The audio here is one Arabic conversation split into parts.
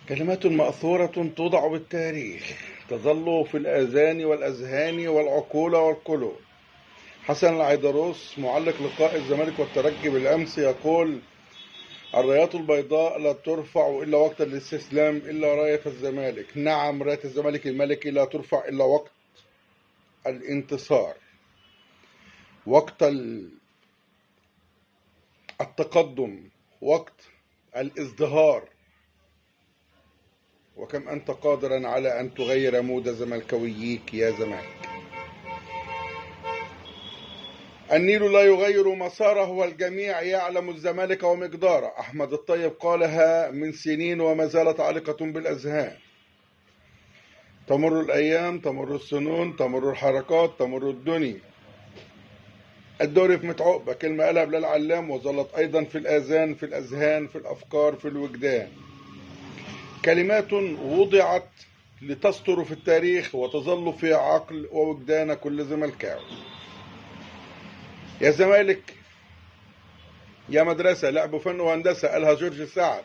كلمات مأثورة توضع بالتاريخ، تظل في الآذان والأذهان والعقول والقلوب. حسن العيدروس معلق لقاء الزمالك والترجي بالأمس يقول: الرايات البيضاء لا ترفع إلا وقت الاستسلام إلا راية الزمالك. نعم، راية الزمالك الملكي لا ترفع إلا وقت الانتصار، وقت التقدم، وقت الازدهار. وكم أنت قادرا على أن تغير مود زملكاوييك يا زمالك. النيل لا يغير مساره والجميع يعلم الزمالك ومقداره. أحمد الطيب قالها من سنين وما زالت عالقة بالأذهان. تمر الأيام، تمر السنون، تمر الحركات، تمر الدنيا. الدوري في متعقبة، كلمة قالها بلال علام وظلت أيضا في الآذان، في الأذهان، في الأفكار، في الوجدان. كلمات وضعت لتسطر في التاريخ وتظل في عقل ووجدان كل زملكاوي. يا زمالك يا مدرسة، لعب فن وهندسة، قالها جورج سعد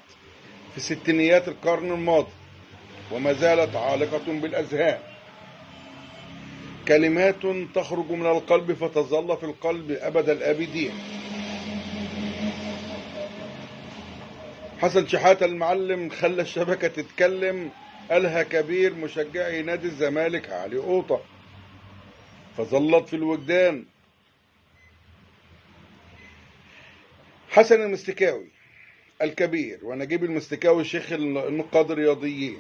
في ستينيات القرن الماضي وما زالت عالقة بالأذهان. كلمات تخرج من القلب فتظل في القلب أبد الآبدين. حسن شحاتة المعلم خلى الشبكة تتكلم، قالها كبير مشجعي نادي الزمالك علي قوطة فظلت في الوجدان. حسن المستكاوي الكبير ونجيب المستكاوي شيخ النقاد الرياضيين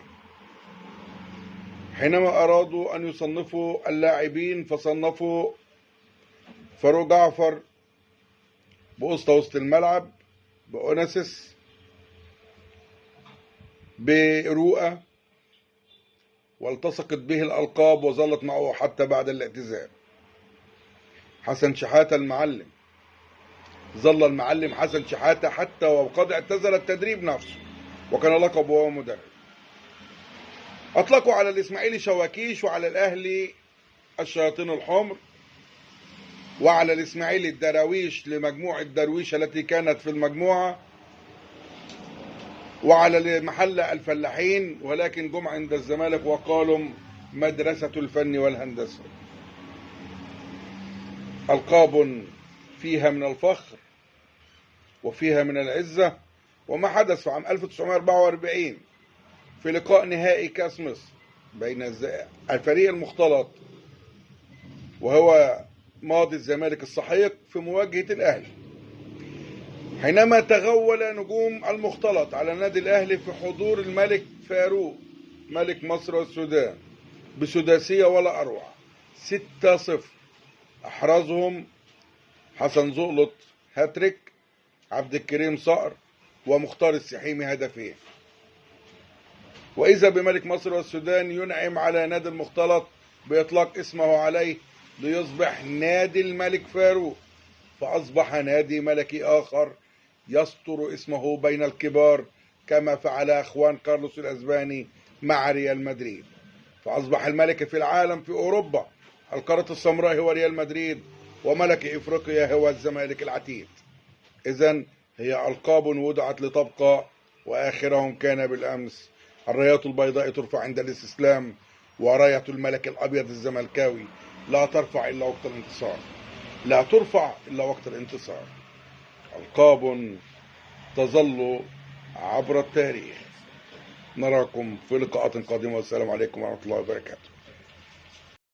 حينما أرادوا أن يصنفوا اللاعبين فصنفوا فاروق جعفر بأسطى وسط الملعب، بأوناسيس، برؤى، والتصقت به الألقاب وظلت معه حتى بعد الاعتزال. حسن شحاتة المعلم، ظل المعلم حسن شحاتة حتى وقد اعتزل التدريب نفسه وكان لقبه هو مدرب. أطلقوا على الإسماعيلي شواكيش وعلى الأهلي الشياطين الحمر وعلى الإسماعيلي الدراويش لمجموعة درويش التي كانت في المجموعة وعلى المحلة الفلاحين، ولكن جم عند الزمالك وقالوا مدرسة الفن والهندسة. ألقاب فيها من الفخر وفيها من العزة. وما حدث في عام 1944 في لقاء نهائي كأس مصر بين الفريق المختلط وهو ماضي الزمالك السحيق في مواجهة الأهلي، حينما تغول نجوم المختلط على النادي الأهلي في حضور الملك فاروق ملك مصر والسودان بسداسية ولا أروع 6-0. أحرزهم حسن زقلط هاتريك، عبد الكريم صقر، ومختار السحيمي هدفين. وإذا بملك مصر والسودان ينعم على نادي المختلط بإطلاق اسمه عليه ليصبح نادي الملك فاروق، فأصبح نادي ملكي آخر يسطر اسمه بين الكبار كما فعل أخوان كارلوس الأسباني مع ريال مدريد. فأصبح الملك في العالم في أوروبا القارة السمراء هو ريال مدريد، وملك إفريقيا هو الزمالك العتيد. إذن هي ألقاب وضعت لتبقى، وآخرهم كان بالأمس: الرايات البيضاء ترفع عند الاستسلام، وراية الملك الأبيض الزملكاوي لا ترفع إلا وقت الانتصار، لا ترفع إلا وقت الانتصار. ألقاب تظل عبر التاريخ. نراكم في لقاءات قادمة، والسلام عليكم ورحمة الله وبركاته.